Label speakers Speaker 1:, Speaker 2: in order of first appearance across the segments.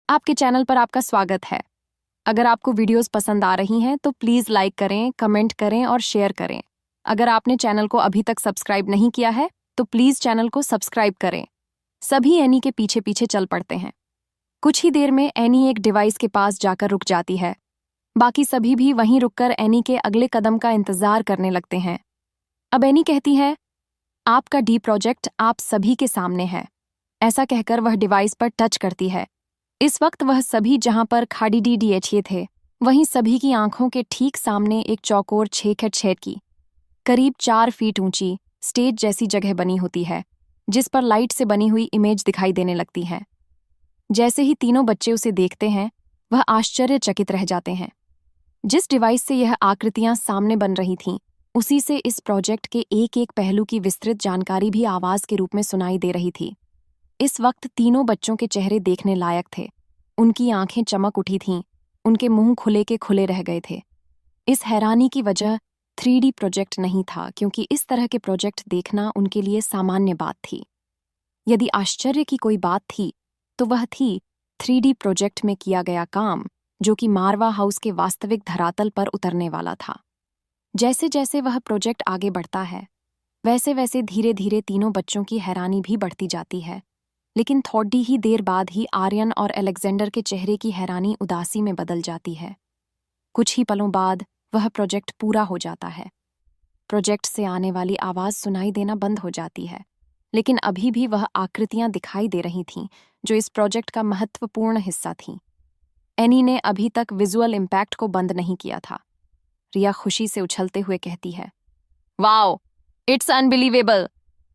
Speaker 1: आपके चैनल पर आपका स्वागत है। अगर आपको वीडियोस पसंद आ रही हैं तो प्लीज़ लाइक करें, कमेंट करें और शेयर करें। अगर आपने चैनल को अभी तक सब्सक्राइब नहीं किया है तो प्लीज़ चैनल को सब्सक्राइब करें। सभी एनी के पीछे पीछे चल पड़ते हैं। कुछ ही देर में एनी एक डिवाइस के पास जाकर रुक जाती है। बाकी सभी भी वहीं रुककर एनी के अगले कदम का इंतजार करने लगते हैं। अब एनी कहती है, आपका डी प्रोजेक्ट आप सभी के सामने है। ऐसा कहकर वह डिवाइस पर टच करती है। इस वक्त वह सभी जहां पर खाड़ी DDHA थे, वहीं सभी की आंखों के ठीक सामने एक चौकोर 6x6 की करीब 4 फीट ऊंची स्टेज जैसी जगह बनी होती है, जिस पर लाइट से बनी हुई इमेज दिखाई देने लगती है। जैसे ही तीनों बच्चे उसे देखते हैं, वह आश्चर्यचकित रह जाते हैं। जिस डिवाइस से यह आकृतियां सामने बन रही थीं, उसी से इस प्रोजेक्ट के एक एक पहलू की विस्तृत जानकारी भी आवाज के रूप में सुनाई दे रही थी। इस वक्त तीनों बच्चों के चेहरे देखने लायक थे। उनकी आंखें चमक उठी थीं, उनके मुंह खुले के खुले रह गए थे। इस हैरानी की वजह 3D प्रोजेक्ट नहीं था, क्योंकि इस तरह के प्रोजेक्ट देखना उनके लिए सामान्य बात थी। यदि आश्चर्य की कोई बात थी, तो वह थी 3D प्रोजेक्ट में किया गया काम, जो कि मारवा हाउस के वास्तविक धरातल पर उतरने वाला था। जैसे जैसे वह प्रोजेक्ट आगे बढ़ता है, वैसे वैसे धीरे धीरे तीनों बच्चों की हैरानी भी बढ़ती जाती है। लेकिन थोड़ी ही देर बाद ही आर्यन और अलेक्जेंडर के चेहरे की हैरानी उदासी में बदल जाती है। कुछ ही पलों बाद वह प्रोजेक्ट पूरा हो जाता है। प्रोजेक्ट से आने वाली आवाज सुनाई देना बंद हो जाती है, लेकिन अभी भी वह आकृतियां दिखाई दे रही थीं, जो इस प्रोजेक्ट का महत्वपूर्ण हिस्सा थीं। एनी ने अभी तक विजुअल इम्पैक्ट को बंद नहीं किया था। रिया खुशी से उछलते हुए कहती है, वाओ, इट्स अनबिलीवेबल,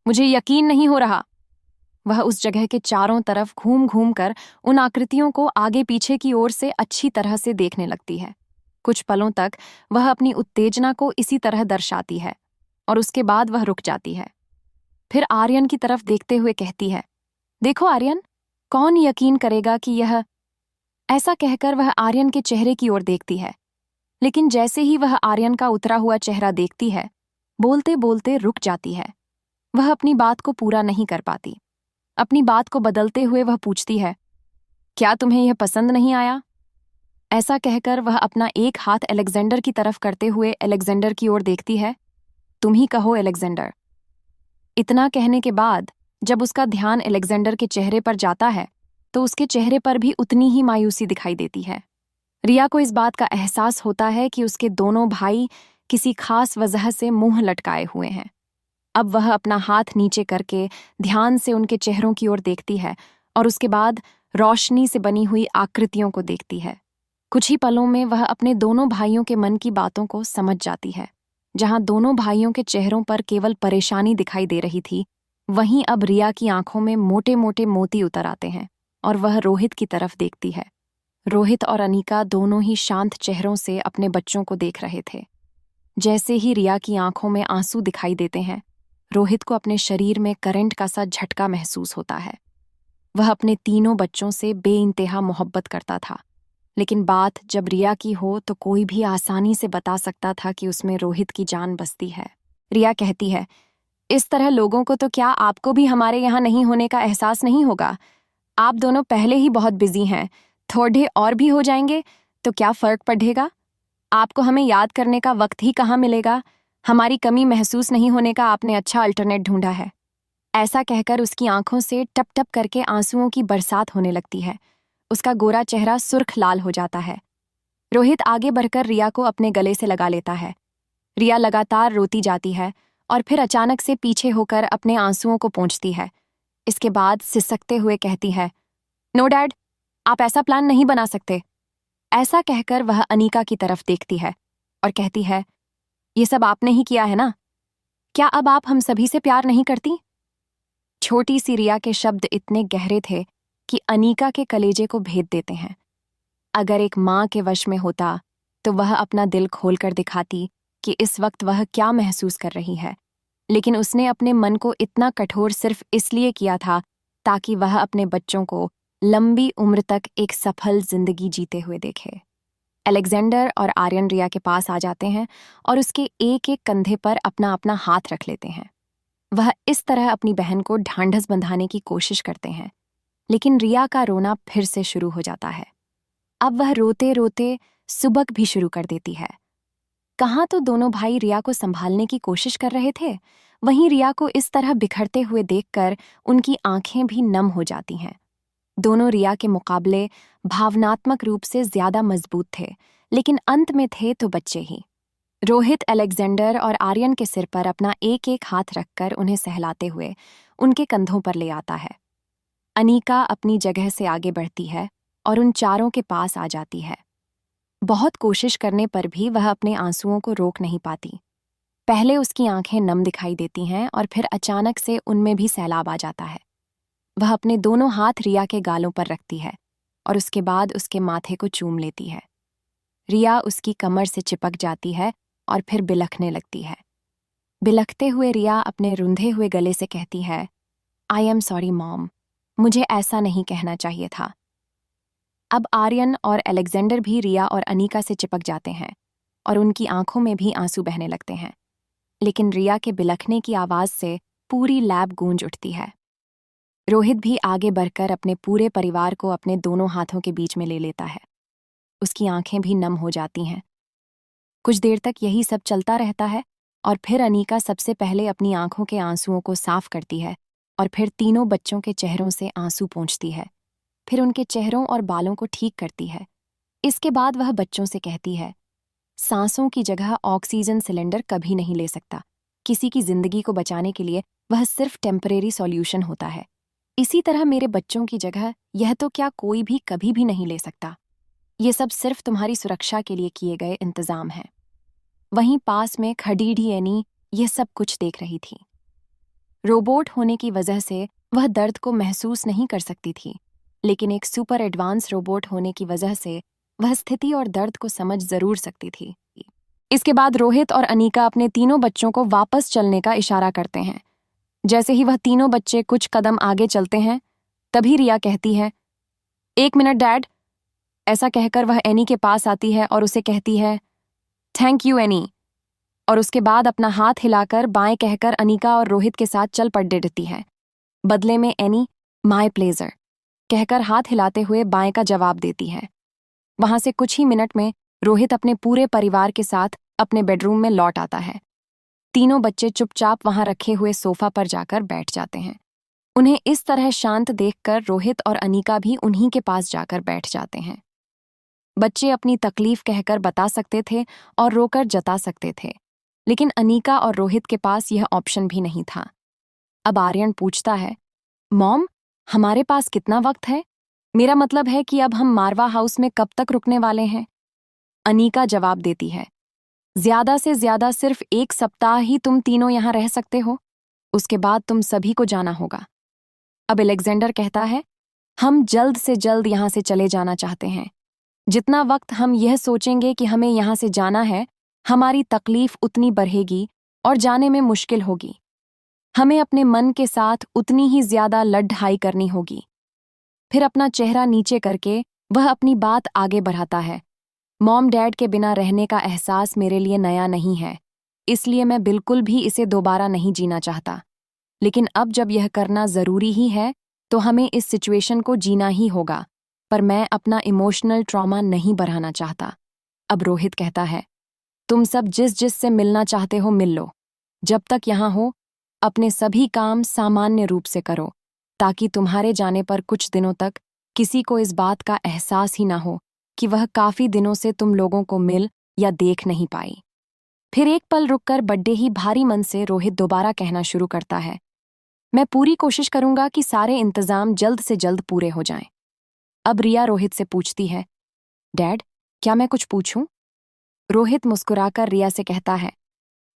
Speaker 1: मुझे यकीन नहीं हो रहा। वह उस जगह के चारों तरफ घूम घूम कर उन आकृतियों को आगे पीछे की ओर से अच्छी तरह से देखने लगती है। कुछ पलों तक वह अपनी उत्तेजना को इसी तरह दर्शाती है और उसके बाद वह रुक जाती है। फिर आर्यन की तरफ देखते हुए कहती है, देखो आर्यन, कौन यकीन करेगा कि यह। ऐसा कहकर वह आर्यन के चेहरे की ओर देखती है, लेकिन जैसे ही वह आर्यन का उतरा हुआ चेहरा देखती है, बोलते बोलते रुक जाती है। वह अपनी बात को पूरा नहीं कर पाती। अपनी बात को बदलते हुए वह पूछती है, क्या तुम्हें यह पसंद नहीं आया? ऐसा कहकर वह अपना एक हाथ अलेक्जेंडर की तरफ करते हुए अलेक्जेंडर की ओर देखती है। तुम ही कहो अलेक्जेंडर। इतना कहने के बाद जब उसका ध्यान अलेक्जेंडर के चेहरे पर जाता है, तो उसके चेहरे पर भी उतनी ही मायूसी दिखाई देती है। रिया को इस बात का एहसास होता है कि उसके दोनों भाई किसी खास वजह से मुंह लटकाए हुए हैं। अब वह अपना हाथ नीचे करके ध्यान से उनके चेहरों की ओर देखती है और उसके बाद रोशनी से बनी हुई आकृतियों को देखती है। कुछ ही पलों में वह अपने दोनों भाइयों के मन की बातों को समझ जाती है। जहां दोनों भाइयों के चेहरों पर केवल परेशानी दिखाई दे रही थी, वहीं अब रिया की आंखों में मोटे मोटे मोती उतर आते हैं और वह रोहित की तरफ देखती है। रोहित और अनीका दोनों ही शांत चेहरों से अपने बच्चों को देख रहे थे। जैसे ही रिया की आंखों में आंसू दिखाई देते हैं, रोहित को अपने शरीर में करंट का सा झटका महसूस होता है। वह अपने तीनों बच्चों से बेइंतहा मोहब्बत करता था, लेकिन बात जब रिया की हो तो कोई भी आसानी से बता सकता था कि उसमें रोहित की जान बसती है। रिया कहती है, इस तरह लोगों को तो क्या आपको भी हमारे यहाँ नहीं होने का एहसास नहीं होगा? आप दोनों पहले ही बहुत बिजी हैं, थोड़े और भी हो जाएंगे तो क्या फर्क पड़ेगा? आपको हमें याद करने का वक्त ही कहाँ मिलेगा? हमारी कमी महसूस नहीं होने का आपने अच्छा अल्टरनेट ढूंढा है। ऐसा कहकर उसकी आंखों से टप टप करके आंसुओं की बरसात होने लगती है। उसका गोरा चेहरा सुर्ख लाल हो जाता है। रोहित आगे बढ़कर रिया को अपने गले से लगा लेता है। रिया लगातार रोती जाती है और फिर अचानक से पीछे होकर अपने आंसुओं को पोंछती है। इसके बाद सिसकते हुए कहती है, नो डैड, आप ऐसा प्लान नहीं बना सकते। ऐसा कहकर वह अनीका की तरफ देखती है और कहती है, ये सब आपने ही किया है ना? क्या अब आप हम सभी से प्यार नहीं करती? छोटी सी रिया के शब्द इतने गहरे थे कि अनीका के कलेजे को भेद देते हैं। अगर एक माँ के वश में होता तो वह अपना दिल खोलकर दिखाती कि इस वक्त वह क्या महसूस कर रही है, लेकिन उसने अपने मन को इतना कठोर सिर्फ इसलिए किया था ताकि वह अपने बच्चों को लंबी उम्र तक एक सफल जिंदगी जीते हुए देखे। अलेक्जेंडर और आर्यन रिया के पास आ जाते हैं और उसके एक एक कंधे पर अपना अपना हाथ रख लेते हैं। वह इस तरह अपनी बहन को ढांढस बंधाने की कोशिश करते हैं। लेकिन रिया का रोना फिर से शुरू हो जाता है। अब वह रोते रोते सुबक भी शुरू कर देती है। कहाँ तो दोनों भाई रिया को संभालने की कोशिश कर रहे थे, वहीं रिया को इस तरह बिखरते हुए देखकर उनकी आंखें भी नम हो जाती हैं। दोनों रिया के मुकाबले भावनात्मक रूप से ज्यादा मजबूत थे, लेकिन अंत में थे तो बच्चे ही। रोहित अलेक्जेंडर और आर्यन के सिर पर अपना एक एक हाथ रखकर उन्हें सहलाते हुए उनके कंधों पर ले आता है। अनीका अपनी जगह से आगे बढ़ती है और उन चारों के पास आ जाती है। बहुत कोशिश करने पर भी वह अपने आंसुओं को रोक नहीं पाती। पहले उसकी आंखें नम दिखाई देती हैं और फिर अचानक से उनमें भी सैलाब आ जाता है। वह अपने दोनों हाथ रिया के गालों पर रखती है और उसके बाद उसके माथे को चूम लेती है। रिया उसकी कमर से चिपक जाती है और फिर बिलखने लगती है। बिलखते हुए रिया अपने रुंधे हुए गले से कहती है, आई एम सॉरी मॉम, मुझे ऐसा नहीं कहना चाहिए था। अब आर्यन और अलेक्जेंडर भी रिया और अनीका से चिपक जाते हैं और उनकी आंखों में भी आंसू बहने लगते हैं। लेकिन रिया के बिलखने की आवाज से पूरी लैब गूंज उठती है। रोहित भी आगे बढ़कर अपने पूरे परिवार को अपने दोनों हाथों के बीच में ले लेता है। उसकी आंखें भी नम हो जाती हैं। कुछ देर तक यही सब चलता रहता है और फिर अनीका सबसे पहले अपनी आंखों के आंसुओं को साफ करती है और फिर तीनों बच्चों के चेहरों से आंसू पोंछती है। फिर उनके चेहरों और बालों को ठीक करती है। इसके बाद वह बच्चों से कहती है, सांसों की जगह ऑक्सीजन सिलेंडर कभी नहीं ले सकता। किसी की जिंदगी को बचाने के लिए वह सिर्फ टेम्परेरी सॉल्यूशन होता है। इसी तरह मेरे बच्चों की जगह यह तो क्या कोई भी कभी भी नहीं ले सकता। ये सब सिर्फ तुम्हारी सुरक्षा के लिए किए गए इंतजाम हैं। वहीं पास में खडीडी एनी यह सब कुछ देख रही थी। रोबोट होने की वजह से वह दर्द को महसूस नहीं कर सकती थी, लेकिन एक सुपर एडवांस रोबोट होने की वजह से वह स्थिति और दर्द को समझ जरूर सकती थी। इसके बाद रोहित और अनीका अपने तीनों बच्चों को वापस चलने का इशारा करते हैं। जैसे ही वह तीनों बच्चे कुछ कदम आगे चलते हैं, तभी रिया कहती है, 1 मिनट डैड। ऐसा कहकर वह एनी के पास आती है और उसे कहती है, थैंक यू एनी, और उसके बाद अपना हाथ हिलाकर बाएं कहकर अनीका और रोहित के साथ चल पड़ देती है। बदले में एनी माय प्लेजर कहकर हाथ हिलाते हुए बाएं का जवाब देती है। वहां से कुछ ही मिनट में रोहित अपने पूरे परिवार के साथ अपने बेडरूम में लौट आता है। तीनों बच्चे चुपचाप वहां रखे हुए सोफा पर जाकर बैठ जाते हैं। उन्हें इस तरह शांत देखकर रोहित और अनीका भी उन्हीं के पास जाकर बैठ जाते हैं। बच्चे अपनी तकलीफ कहकर बता सकते थे और रोकर जता सकते थे, लेकिन अनीका और रोहित के पास यह ऑप्शन भी नहीं था। अब आर्यन पूछता है, मॉम, हमारे पास कितना वक्त है? मेरा मतलब है कि अब हम मारवा हाउस में कब तक रुकने वाले हैं? अनीका जवाब देती है, ज्यादा से ज्यादा सिर्फ 1 सप्ताह ही तुम तीनों यहां रह सकते हो। उसके बाद तुम सभी को जाना होगा। अब अलेक्जेंडर कहता है, हम जल्द से जल्द यहां से चले जाना चाहते हैं। जितना वक्त हम यह सोचेंगे कि हमें यहां से जाना है, हमारी तकलीफ उतनी बढ़ेगी और जाने में मुश्किल होगी। हमें अपने मन के साथ उतनी ही ज्यादा लड़ाई करनी होगी। फिर अपना चेहरा नीचे करके वह अपनी बात आगे बढ़ाता है, मॉम डैड के बिना रहने का एहसास मेरे लिए नया नहीं है, इसलिए मैं बिल्कुल भी इसे दोबारा नहीं जीना चाहता। लेकिन अब जब यह करना जरूरी ही है, तो हमें इस सिचुएशन को जीना ही होगा। पर मैं अपना इमोशनल ट्रॉमा नहीं बढ़ाना चाहता। अब रोहित कहता है, तुम सब जिस जिस से मिलना चाहते हो मिल लो। जब तक यहाँ हो, अपने सभी काम सामान्य रूप से करो, ताकि तुम्हारे जाने पर कुछ दिनों तक किसी को इस बात का एहसास ही ना हो कि वह काफी दिनों से तुम लोगों को मिल या देख नहीं पाई। फिर एक पल रुककर बड्डे ही भारी मन से रोहित दोबारा कहना शुरू करता है, मैं पूरी कोशिश करूंगा कि सारे इंतजाम जल्द से जल्द पूरे हो जाएं। अब रिया रोहित से पूछती है, डैड, क्या मैं कुछ पूछूं? रोहित मुस्कुराकर रिया से कहता है,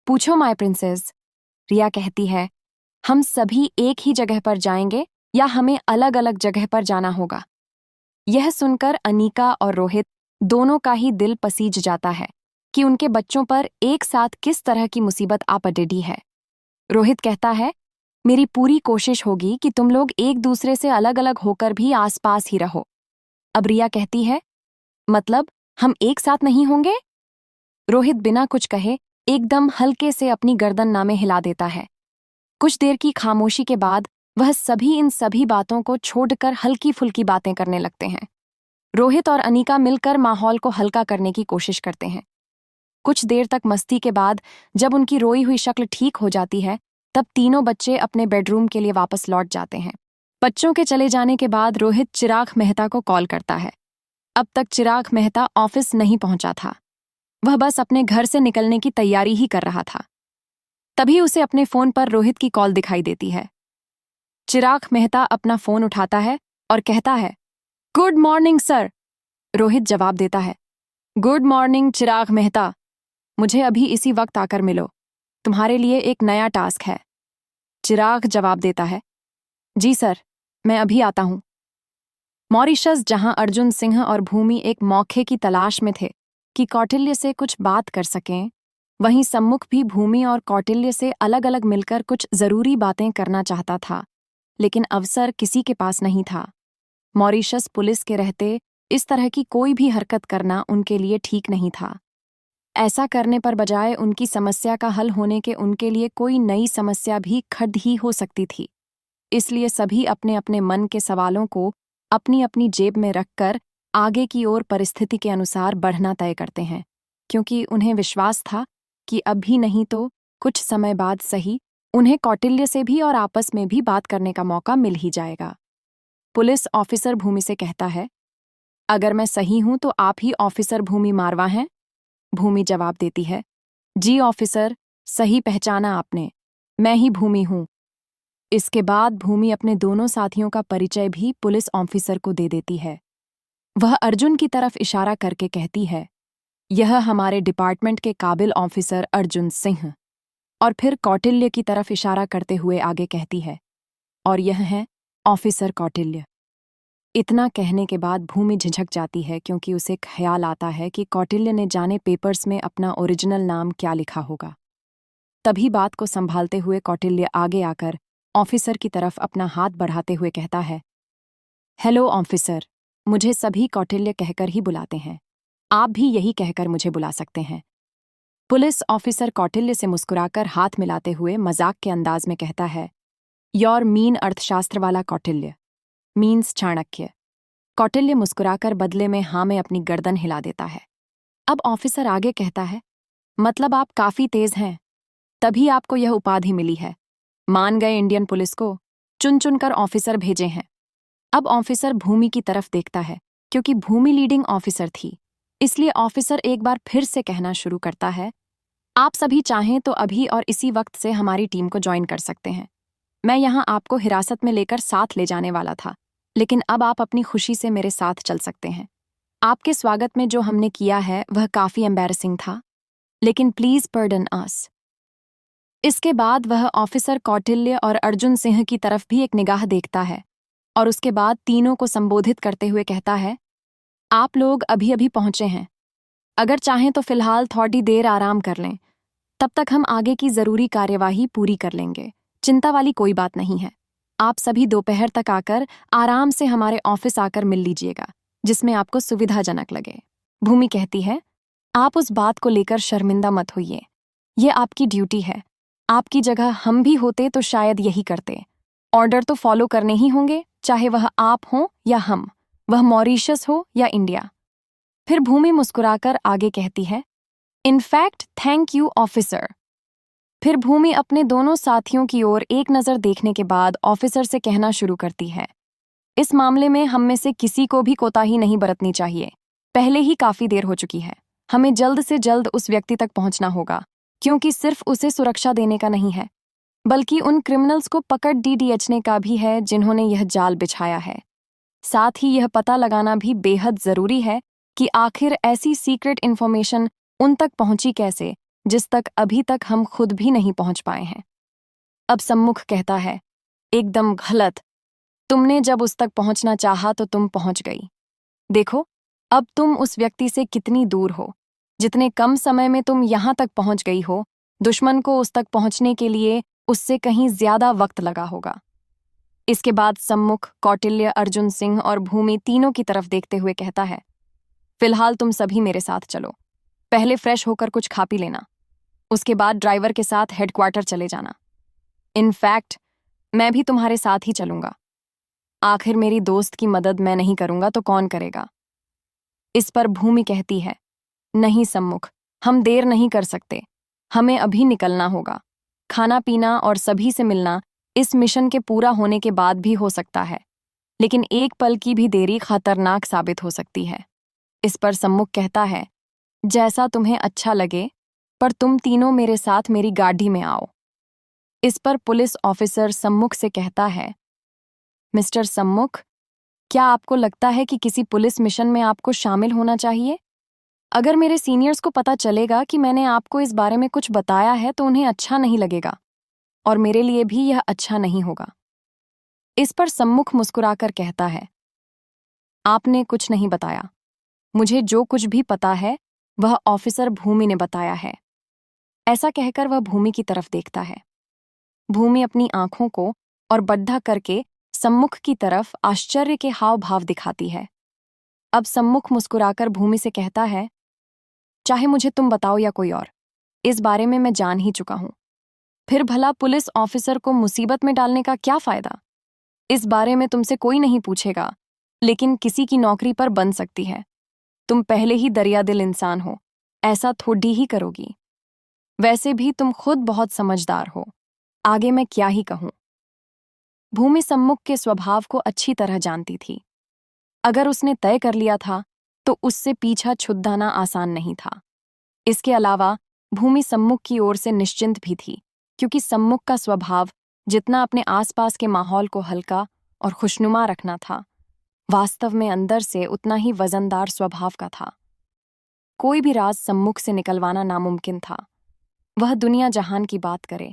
Speaker 1: पूछो माय प्रिंसेस। रिया कहती है, हम सभी एक ही जगह पर जाएंगे या हमें अलग अलग जगह पर जाना होगा? यह सुनकर अनीका और रोहित दोनों का ही दिल पसीज जाता है कि उनके बच्चों पर एक साथ किस तरह की मुसीबत आ पड़ी है। रोहित कहता है, मेरी पूरी कोशिश होगी कि तुम लोग एक दूसरे से अलग अलग होकर भी आसपास ही रहो। अब रिया कहती है, मतलब हम एक साथ नहीं होंगे? रोहित बिना कुछ कहे एकदम हल्के से अपनी गर्दन नामे हिला देता है। कुछ देर की खामोशी के बाद वह इन सभी बातों को छोड़कर हल्की फुल्की बातें करने लगते हैं। रोहित और अनीका मिलकर माहौल को हल्का करने की कोशिश करते हैं। कुछ देर तक मस्ती के बाद जब उनकी रोई हुई शक्ल ठीक हो जाती है, तब तीनों बच्चे अपने बेडरूम के लिए वापस लौट जाते हैं। बच्चों के चले जाने के बाद रोहित चिराग मेहता को कॉल करता है। अब तक चिराग मेहता ऑफिस नहीं पहुंचा था। वह बस अपने घर से निकलने की तैयारी ही कर रहा था। तभी उसे अपने फोन पर रोहित की कॉल दिखाई देती है। चिराग मेहता अपना फोन उठाता है और कहता है, गुड मॉर्निंग सर। रोहित जवाब देता है, गुड मॉर्निंग चिराग मेहता, मुझे अभी इसी वक्त आकर मिलो, तुम्हारे लिए एक नया टास्क है। चिराग जवाब देता है, जी सर, मैं अभी आता हूं। मॉरिशस, जहां अर्जुन सिंह और भूमि एक मौके की तलाश में थे कि कौटिल्य से कुछ बात कर सकें, वहीं सम्मुख भी भूमि और कौटिल्य से अलग अलग मिलकर कुछ जरूरी बातें करना चाहता था, लेकिन अवसर किसी के पास नहीं था। मॉरिशस पुलिस के रहते इस तरह की कोई भी हरकत करना उनके लिए ठीक नहीं था। ऐसा करने पर बजाय उनकी समस्या का हल होने के उनके लिए कोई नई समस्या भी खड़ी ही हो सकती थी। इसलिए सभी अपने अपने मन के सवालों को अपनी अपनी जेब में रखकर आगे की ओर परिस्थिति के अनुसार बढ़ना तय करते हैं, क्योंकि उन्हें विश्वास था कि अब भी नहीं तो कुछ समय बाद सही उन्हें कौटिल्य से भी और आपस में भी बात करने का मौका मिल ही जाएगा। पुलिस ऑफिसर भूमि से कहता है, अगर मैं सही हूं तो आप ही ऑफिसर भूमि मारवा हैं? भूमि जवाब देती है, जी ऑफिसर, सही पहचाना आपने, मैं ही भूमि हूं। इसके बाद भूमि अपने दोनों साथियों का परिचय भी पुलिस ऑफिसर को दे देती है। वह अर्जुन की तरफ इशारा करके कहती है, यह हमारे डिपार्टमेंट के काबिल ऑफिसर अर्जुन सिंह, और फिर कौटिल्य की तरफ इशारा करते हुए आगे कहती है, और यह है ऑफिसर कौटिल्य। इतना कहने के बाद भूमि झिझक जाती है, क्योंकि उसे ख्याल आता है कि कौटिल्य ने जाने पेपर्स में अपना ओरिजिनल नाम क्या लिखा होगा। तभी बात को संभालते हुए कौटिल्य आगे आकर ऑफिसर की तरफ अपना हाथ बढ़ाते हुए कहता है, हेलो ऑफिसर, मुझे सभी कौटिल्य कहकर ही बुलाते हैं, आप भी यही कहकर मुझे बुला सकते हैं। पुलिस ऑफिसर कौटिल्य से मुस्कुराकर हाथ मिलाते हुए मजाक के अंदाज में कहता है, योर मीन अर्थशास्त्र वाला कौटिल्य, मीन्स चाणक्य। कौटिल्य मुस्कुराकर बदले में हाँ में अपनी गर्दन हिला देता है। अब ऑफिसर आगे कहता है, मतलब आप काफी तेज हैं, तभी आपको यह उपाधि मिली है। मान गए इंडियन पुलिस को, चुन चुनकर ऑफिसर भेजे हैं। अब ऑफिसर भूमि की तरफ देखता है, क्योंकि भूमि लीडिंग ऑफिसर थी, इसलिए ऑफिसर एक बार फिर से कहना शुरू करता है, आप सभी चाहें तो अभी और इसी वक्त से हमारी टीम को ज्वाइन कर सकते हैं। मैं यहाँ आपको हिरासत में लेकर साथ ले जाने वाला था, लेकिन अब आप अपनी खुशी से मेरे साथ चल सकते हैं। आपके स्वागत में जो हमने किया है वह काफी एम्बैरसिंग था, लेकिन प्लीज पर्डन अस। इसके बाद वह ऑफिसर कौटिल्य और अर्जुन सिंह की तरफ भी एक निगाह देखता है, और उसके बाद तीनों को संबोधित करते हुए कहता है, आप लोग अभी अभी पहुंचे हैं, अगर चाहें तो फिलहाल थोड़ी देर आराम कर लें, तब तक हम आगे की जरूरी कार्यवाही पूरी कर लेंगे। चिंता वाली कोई बात नहीं है। आप सभी दोपहर तक आकर आराम से हमारे ऑफिस आकर मिल लीजिएगा, जिसमें आपको सुविधाजनक लगे। भूमि कहती है, आप उस बात को लेकर शर्मिंदा मत होइए, ये आपकी ड्यूटी है। आपकी जगह हम भी होते तो शायद यही करते। ऑर्डर तो फॉलो करने ही होंगे, चाहे वह आप हों या हम, वह मॉरिशस हो या इंडिया। फिर भूमि मुस्कुराकर आगे कहती है, इनफैक्ट थैंक यू ऑफिसर। फिर भूमि अपने दोनों साथियों की ओर एक नज़र देखने के बाद ऑफिसर से कहना शुरू करती है, इस मामले में हम में से किसी को भी कोताही नहीं बरतनी चाहिए। पहले ही काफी देर हो चुकी है, हमें जल्द से जल्द उस व्यक्ति तक पहुंचना होगा, क्योंकि सिर्फ उसे सुरक्षा देने का नहीं है, बल्कि उन क्रिमिनल्स को पकड़ DDHने का भी है जिन्होंने यह जाल बिछाया है। साथ ही यह पता लगाना भी बेहद जरूरी है कि आखिर ऐसी सीक्रेट इन्फॉर्मेशन उन तक पहुंची कैसे, जिस तक अभी तक हम खुद भी नहीं पहुंच पाए हैं। अब सम्मुख कहता है, एकदम गलत, तुमने जब उस तक पहुंचना चाहा तो तुम पहुंच गई। देखो, अब तुम उस व्यक्ति से कितनी दूर हो। जितने कम समय में तुम यहां तक पहुंच गई हो, दुश्मन को उस तक पहुंचने के लिए उससे कहीं ज्यादा वक्त लगा होगा। इसके बाद सम्मुख कौटिल्य, अर्जुन सिंह और भूमि तीनों की तरफ देखते हुए कहता है, फिलहाल तुम सभी मेरे साथ चलो। पहले फ्रेश होकर कुछ खा पी लेना, उसके बाद ड्राइवर के साथ हेडक्वार्टर चले जाना। इनफैक्ट मैं भी तुम्हारे साथ ही चलूंगा। आखिर मेरी दोस्त की मदद मैं नहीं करूंगा तो कौन करेगा? इस पर भूमि कहती है, नहीं सम्मुख, हम देर नहीं कर सकते। हमें अभी निकलना होगा। खाना पीना और सभी से मिलना इस मिशन के पूरा होने के बाद भी हो सकता है, लेकिन एक पल की भी देरी खतरनाक साबित हो सकती है। इस पर सम्मुख कहता है, जैसा तुम्हें अच्छा लगे, पर तुम तीनों मेरे साथ मेरी गाड़ी में आओ। इस पर पुलिस ऑफिसर सम्मुख से कहता है, मिस्टर सम्मुख, क्या आपको लगता है कि किसी पुलिस मिशन में आपको शामिल होना चाहिए? अगर मेरे सीनियर्स को पता चलेगा कि मैंने आपको इस बारे में कुछ बताया है तो उन्हें अच्छा नहीं लगेगा, और मेरे लिए भी यह अच्छा नहीं होगा। इस पर सम्मुख मुस्कुराकर कहता है, आपने कुछ नहीं बताया। मुझे जो कुछ भी पता है वह ऑफिसर भूमि ने बताया है। ऐसा कहकर वह भूमि की तरफ देखता है। भूमि अपनी आंखों को और बड्ढा करके सम्मुख की तरफ आश्चर्य के हाव भाव दिखाती है। अब सम्मुख मुस्कुराकर भूमि से कहता है, चाहे मुझे तुम बताओ या कोई और, इस बारे में मैं जान ही चुका हूं। फिर भला पुलिस ऑफिसर को मुसीबत में डालने का क्या फायदा? इस बारे में तुमसे कोई नहीं पूछेगा, लेकिन किसी की नौकरी पर बन सकती है। तुम पहले ही दरियादिल इंसान हो, ऐसा थोड़ी ही करोगी। वैसे भी तुम खुद बहुत समझदार हो, आगे मैं क्या ही कहूं। भूमि सम्मुख के स्वभाव को अच्छी तरह जानती थी। अगर उसने तय कर लिया था तो उससे पीछा छुड़ाना आसान नहीं था। इसके अलावा भूमि सम्मुख की ओर से निश्चिंत भी थी, क्योंकि सम्मुख का स्वभाव जितना अपने आसपास के माहौल को हल्का और खुशनुमा रखना था, वास्तव में अंदर से उतना ही वजनदार स्वभाव का था। कोई भी राज सम्मुख से निकलवाना नामुमकिन था। वह दुनिया जहान की बात करे,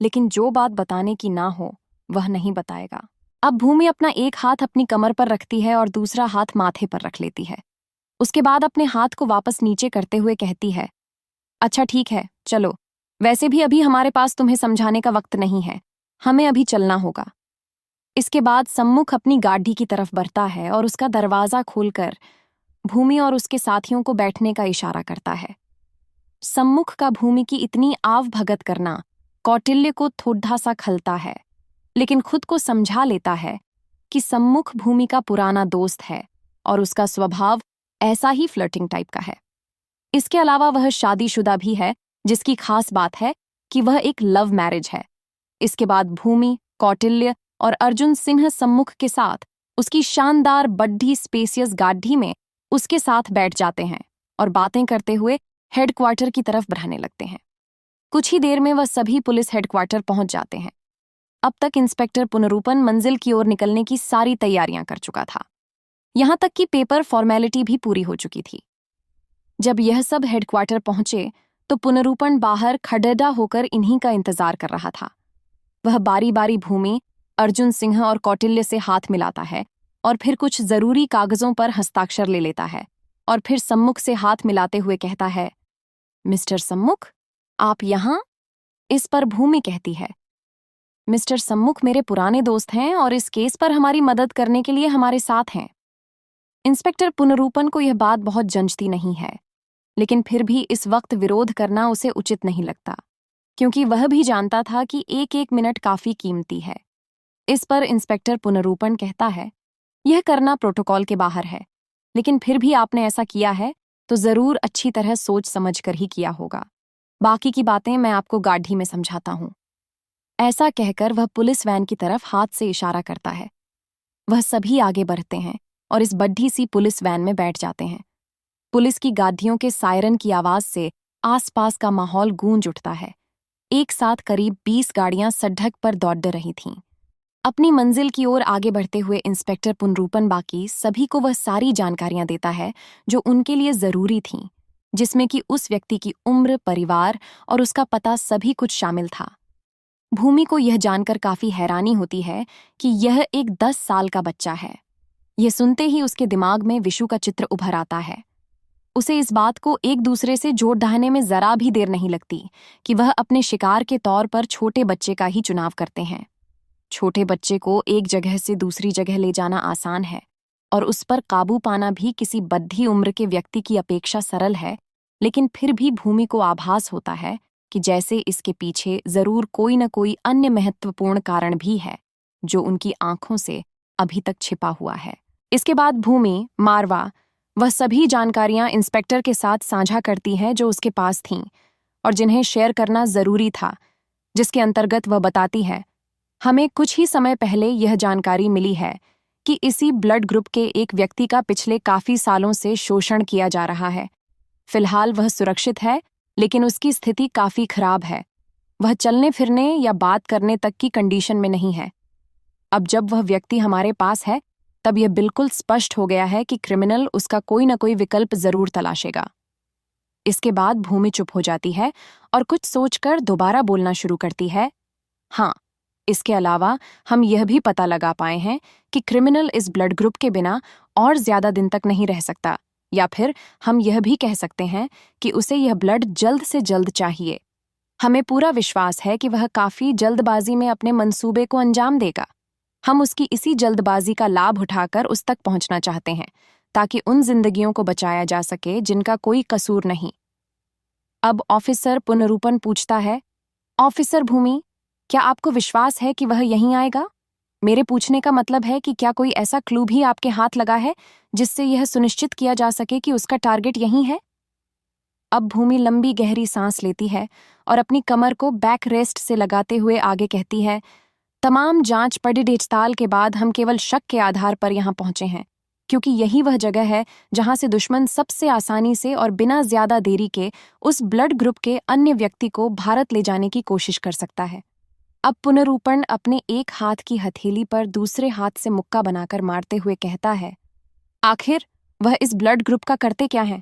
Speaker 1: लेकिन जो बात बताने की ना हो वह नहीं बताएगा। अब भूमि अपना एक हाथ अपनी कमर पर रखती है और दूसरा हाथ माथे पर रख लेती है। उसके बाद अपने हाथ को वापस नीचे करते हुए कहती है, अच्छा ठीक है, चलो। वैसे भी अभी हमारे पास तुम्हें समझाने का वक्त नहीं है, हमें अभी चलना होगा। इसके बाद सम्मुख अपनी गाड़ी की तरफ बढ़ता है और उसका दरवाजा खोलकर भूमि और उसके साथियों को बैठने का इशारा करता है। सम्मुख का भूमि की इतनी आव भगत करना कौटिल्य को थोड़ा सा खलता है, लेकिन खुद को समझा लेता है कि सम्मुख भूमि का पुराना दोस्त है और उसका स्वभाव ऐसा ही फ्लर्टिंग टाइप का है। इसके अलावा वह शादीशुदा भी है, जिसकी खास बात है कि वह एक लव मैरिज है। इसके बाद भूमि, कौटिल्य और अर्जुन सिंह सम्मुख के साथ उसकी शानदार बड्ढी स्पेसियस गाड़ी में उसके साथ बैठ जाते हैं और बातें करते हुए हेडक्वार्टर की तरफ बढ़ने लगते हैं। कुछ ही देर में वह सभी पुलिस हेडक्वार्टर पहुंच जाते हैं। अब तक इंस्पेक्टर पुनरूपन मंजिल की ओर निकलने की सारी तैयारियां कर चुका था। यहां तक कि पेपर फॉर्मेलिटी भी पूरी हो चुकी थी। जब यह सब हेडक्वार्टर पहुंचे तो पुनरूपन बाहर खड़ेडा होकर इन्हीं का इंतजार कर रहा था। वह बारी बारी भूमि, अर्जुन सिंह और कौटिल्य से हाथ मिलाता है और फिर कुछ जरूरी कागजों पर हस्ताक्षर ले लेता है और फिर सम्मुख से हाथ मिलाते हुए कहता है, मिस्टर सम्मुख, आप यहां? इस पर भूमि कहती है, मिस्टर सम्मुख मेरे पुराने दोस्त हैं और इस केस पर हमारी मदद करने के लिए हमारे साथ हैं। इंस्पेक्टर पुनरूपन को यह बात बहुत जंचती नहीं है, लेकिन फिर भी इस वक्त विरोध करना उसे उचित नहीं लगता, क्योंकि वह भी जानता था कि एक एक मिनट काफी कीमती है। इस पर इंस्पेक्टर पुनरूपन कहता है, यह करना प्रोटोकॉल के बाहर है, लेकिन फिर भी आपने ऐसा किया है तो जरूर अच्छी तरह सोच समझ कर ही किया होगा। बाकी की बातें मैं आपको गाड़ी में समझाता हूं। ऐसा कहकर वह पुलिस वैन की तरफ हाथ से इशारा करता है। वह सभी आगे बढ़ते हैं और इस बड्ढी सी पुलिस वैन में बैठ जाते हैं। पुलिस की गाड़ियों के सायरन की आवाज से आसपास का माहौल गूंज उठता है। एक साथ करीब 20 गाड़ियां सड़क पर दौड़ रही थीं। अपनी मंजिल की ओर आगे बढ़ते हुए इंस्पेक्टर पुनरूपन बाकी सभी को वह सारी जानकारियां देता है जो उनके लिए जरूरी थीं, जिसमें कि उस व्यक्ति की उम्र, परिवार और उसका पता सभी कुछ शामिल था। भूमि को यह जानकर काफी हैरानी होती है कि यह एक 10 साल का बच्चा है। यह सुनते ही उसके दिमाग में विशु का चित्र उभर आता है। उसे इस बात को एक दूसरे से जोड़ ढाने में जरा भी देर नहीं लगती कि वह अपने शिकार के तौर पर छोटे बच्चे का ही चुनाव करते हैं। छोटे बच्चे को एक जगह से दूसरी जगह ले जाना आसान है और उस पर काबू पाना भी किसी बद्धी उम्र के व्यक्ति की अपेक्षा सरल है, लेकिन फिर भी भूमि को आभास होता है कि जैसे इसके पीछे जरूर कोई न कोई अन्य महत्वपूर्ण कारण भी है जो उनकी आंखों से अभी तक छिपा हुआ है। इसके बाद भूमि, मारवा, वह सभी जानकारियां इंस्पेक्टर के साथ साझा करती है जो उसके पास थीं और जिन्हें शेयर करना जरूरी था, जिसके अंतर्गत वह बताती है, हमें कुछ ही समय पहले यह जानकारी मिली है कि इसी ब्लड ग्रुप के एक व्यक्ति का पिछले काफी सालों से शोषण किया जा रहा है। फिलहाल वह सुरक्षित है, लेकिन उसकी स्थिति काफी खराब है। वह चलने फिरने या बात करने तक की कंडीशन में नहीं है। अब जब वह व्यक्ति हमारे पास है, तब यह बिल्कुल स्पष्ट हो गया है कि क्रिमिनल उसका कोई न कोई विकल्प जरूर तलाशेगा। इसके बाद भूमि चुप हो जाती है और कुछ सोचकर दोबारा बोलना शुरू करती है। हाँ, इसके अलावा हम यह भी पता लगा पाए हैं कि क्रिमिनल इस ब्लड ग्रुप के बिना और ज्यादा दिन तक नहीं रह सकता, या फिर हम यह भी कह सकते हैं कि उसे यह ब्लड जल्द से जल्द चाहिए। हमें पूरा विश्वास है कि वह काफी जल्दबाजी में अपने मंसूबे को अंजाम देगा। हम उसकी इसी जल्दबाजी का लाभ उठाकर उस तक पहुंचना चाहते हैं, ताकि उन जिंदगियों को बचाया जा सके जिनका कोई कसूर नहीं। अब ऑफिसर पुनरूपन पूछता है, ऑफिसर भूमि, क्या आपको विश्वास है कि वह यहीं आएगा? मेरे पूछने का मतलब है कि क्या कोई ऐसा क्लू भी आपके हाथ लगा है जिससे यह सुनिश्चित किया जा सके कि उसका टारगेट यहीं है? अब भूमि लंबी गहरी सांस लेती है और अपनी कमर को बैक रेस्ट से लगाते हुए आगे कहती है, तमाम जांच पड़ताल के बाद हम केवल शक के आधार पर यहां पहुंचे हैं, क्योंकि यही वह जगह है जहां से दुश्मन सबसे आसानी से और बिना ज्यादा देरी के उस ब्लड ग्रुप के अन्य व्यक्ति को भारत ले जाने की कोशिश कर सकता है। अब पुनरूपण अपने एक हाथ की हथेली पर दूसरे हाथ से मुक्का बनाकर मारते हुए कहता है, आखिर वह इस ब्लड ग्रुप का करते क्या हैं?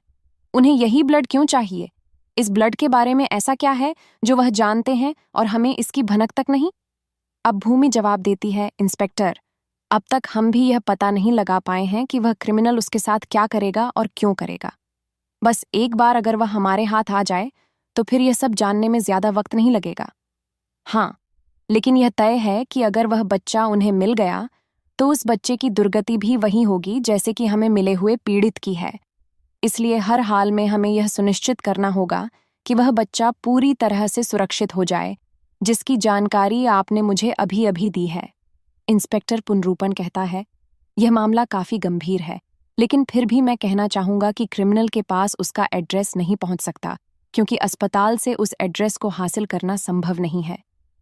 Speaker 1: उन्हें यही ब्लड क्यों चाहिए? इस ब्लड के बारे में ऐसा क्या है जो वह जानते हैं और हमें इसकी भनक तक नहीं? अब भूमि जवाब देती है, इंस्पेक्टर, अब तक हम भी यह पता नहीं लगा पाए हैं कि वह क्रिमिनल उसके साथ क्या करेगा और क्यों करेगा। बस एक बार अगर वह हमारे हाथ आ जाए तो फिर यह सब जानने में ज्यादा वक्त नहीं लगेगा। हाँ, लेकिन यह तय है कि अगर वह बच्चा उन्हें मिल गया तो उस बच्चे की दुर्गति भी वही होगी जैसे कि हमें मिले हुए पीड़ित की है। इसलिए हर हाल में हमें यह सुनिश्चित करना होगा कि वह बच्चा पूरी तरह से सुरक्षित हो जाए, जिसकी जानकारी आपने मुझे अभी अभी दी है। इंस्पेक्टर पुनरूपन कहता है, यह मामला काफी गंभीर है, लेकिन फिर भी मैं कहना चाहूंगा कि क्रिमिनल के पास उसका एड्रेस नहीं पहुंच सकता, क्योंकि अस्पताल से उस एड्रेस को हासिल करना संभव नहीं है।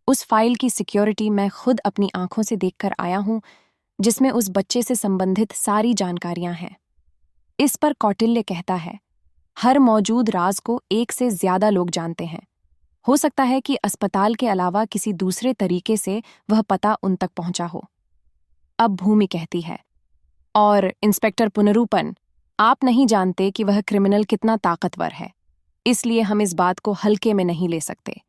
Speaker 1: उस फाइल की सिक्योरिटी मैं खुद अपनी आंखों से देखकर आया हूं, जिसमें उस बच्चे से संबंधित सारी जानकारियां हैं। इस पर कौटिल्य कहता है, हर मौजूद राज को एक से ज्यादा लोग जानते हैं। हो सकता है कि अस्पताल के अलावा किसी दूसरे तरीके से वह पता उन तक पहुंचा हो। अब भूमि कहती है, और इंस्पेक्टर पुनरूपन, आप नहीं जानते कि वह क्रिमिनल कितना ताकतवर है, इसलिए हम इस बात को हल्के में नहीं ले सकते।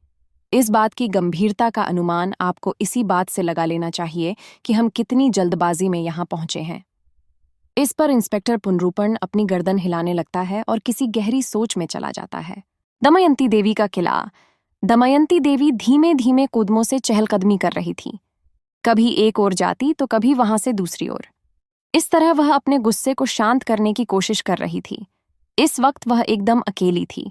Speaker 1: इस बात की गंभीरता का अनुमान आपको इसी बात से लगा लेना चाहिए कि हम कितनी जल्दबाजी में यहां पहुंचे हैं। इस पर इंस्पेक्टर पुनरूपन अपनी गर्दन हिलाने लगता है और किसी गहरी सोच में चला जाता है। दमयंती देवी का किला। दमयंती देवी धीमे धीमे कदमों से चहलकदमी कर रही थी, कभी एक ओर जाती तो कभी वहां से दूसरी ओर। इस तरह वह अपने गुस्से को शांत करने की कोशिश कर रही थी। इस वक्त वह एकदम अकेली थी।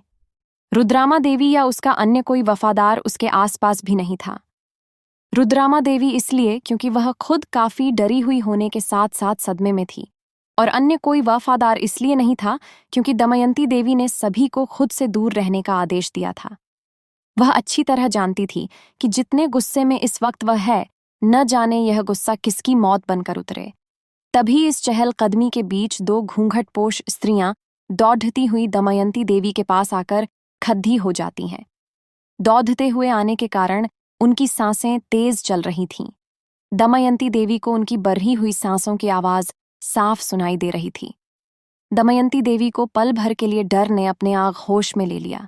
Speaker 1: रुद्रामा देवी या उसका अन्य कोई वफादार उसके आसपास भी नहीं था। रुद्रामा देवी इसलिए क्योंकि वह खुद काफी डरी हुई होने के साथ साथ सदमे में थी, और अन्य कोई वफादार इसलिए नहीं था क्योंकि दमयंती देवी ने सभी को खुद से दूर रहने का आदेश दिया था। वह अच्छी तरह जानती थी कि जितने गुस्से में इस वक्त वह है, न जाने यह गुस्सा किसकी मौत बनकर उतरे। तभी इस चहलकदमी के बीच दो घूंघटपोश स्त्रियां दौड़ती हुई दमयंती देवी के पास आकर खद्दी हो जाती हैं। दौड़ते हुए आने के कारण उनकी सांसें तेज चल रही थीं। दमयंती देवी को उनकी बढ़ी हुई सांसों की आवाज साफ सुनाई दे रही थी। दमयंती देवी को पल भर के लिए डर ने अपने आग होश में ले लिया।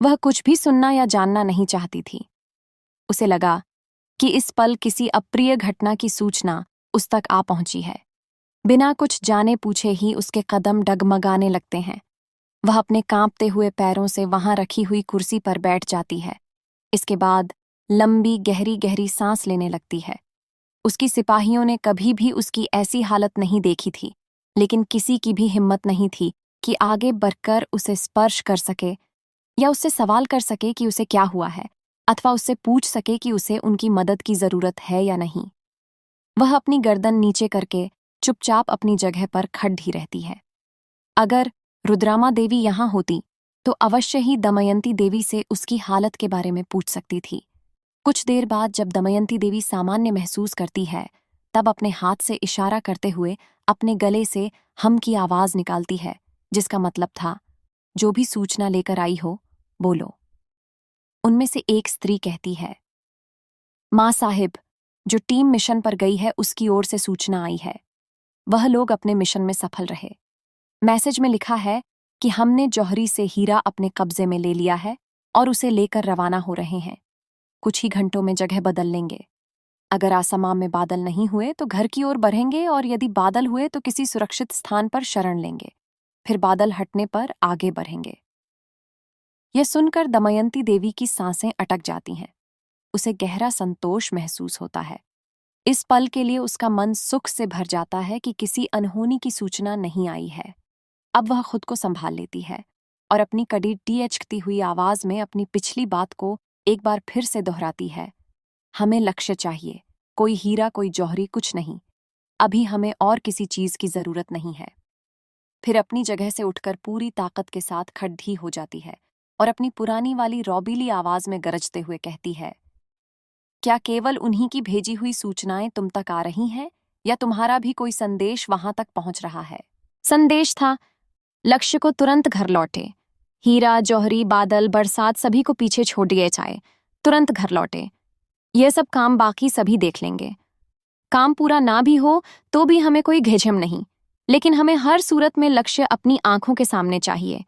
Speaker 1: वह कुछ भी सुनना या जानना नहीं चाहती थी। उसे लगा कि इस पल किसी अप्रिय घटना की सूचना उस तक आ पहुंची है। बिना कुछ जाने पूछे ही उसके कदम डगमगाने लगते हैं। वह अपने कांपते हुए पैरों से वहां रखी हुई कुर्सी पर बैठ जाती है। इसके बाद लंबी गहरी गहरी सांस लेने लगती है। उसकी सिपाहियों ने कभी भी उसकी ऐसी हालत नहीं देखी थी, लेकिन किसी की भी हिम्मत नहीं थी कि आगे बढ़कर उसे स्पर्श कर सके या उससे सवाल कर सके कि उसे क्या हुआ है, अथवा उससे पूछ सके कि उसे उनकी मदद की जरूरत है या नहीं। वह अपनी गर्दन नीचे करके चुपचाप अपनी जगह पर खड़ी रहती है। अगर रुद्रामा देवी यहां होती तो अवश्य ही दमयंती देवी से उसकी हालत के बारे में पूछ सकती थी। कुछ देर बाद जब दमयंती देवी सामान्य महसूस करती है, तब अपने हाथ से इशारा करते हुए अपने गले से हम की आवाज निकालती है, जिसका मतलब था, जो भी सूचना लेकर आई हो, बोलो। उनमें से एक स्त्री कहती है, मां साहिब, जो टीम मिशन पर गई है उसकी ओर से सूचना आई है। वह लोग अपने मिशन में सफल रहे। मैसेज में लिखा है कि हमने जौहरी से हीरा अपने कब्जे में ले लिया है और उसे लेकर रवाना हो रहे हैं। कुछ ही घंटों में जगह बदल लेंगे। अगर आसमान में बादल नहीं हुए तो घर की ओर बढ़ेंगे, और यदि बादल हुए तो किसी सुरक्षित स्थान पर शरण लेंगे। फिर बादल हटने पर आगे बढ़ेंगे। यह सुनकर दमयंती देवी की सांसें अटक जाती हैं। उसे गहरा संतोष महसूस होता है। इस पल के लिए उसका मन सुख से भर जाता है कि किसी अनहोनी की सूचना नहीं आई है। अब वह खुद को संभाल लेती है और अपनी कड़ी टीएचकती हुई आवाज में अपनी पिछली बात को एक बार फिर से दोहराती है। हमें लक्ष्य चाहिए, कोई हीरा कोई जौहरी कुछ नहीं। अभी हमें और किसी चीज की जरूरत नहीं है। फिर अपनी जगह से उठकर पूरी ताकत के साथ खड़ी हो जाती है और अपनी पुरानी वाली रौबीली आवाज में गरजते हुए कहती है, क्या केवल उन्हीं की भेजी हुई सूचनाएं तुम तक आ रही हैं, या तुम्हारा भी कोई संदेश वहां तक पहुंच रहा है? संदेश था, लक्ष्य को तुरंत घर लौटे। हीरा, जौहरी, बादल, बरसात सभी को पीछे छोड़ दिए जाए। तुरंत घर लौटे। यह सब काम बाकी सभी देख लेंगे। काम पूरा ना भी हो तो भी हमें कोई घिझम नहीं, लेकिन हमें हर सूरत में लक्ष्य अपनी आंखों के सामने चाहिए।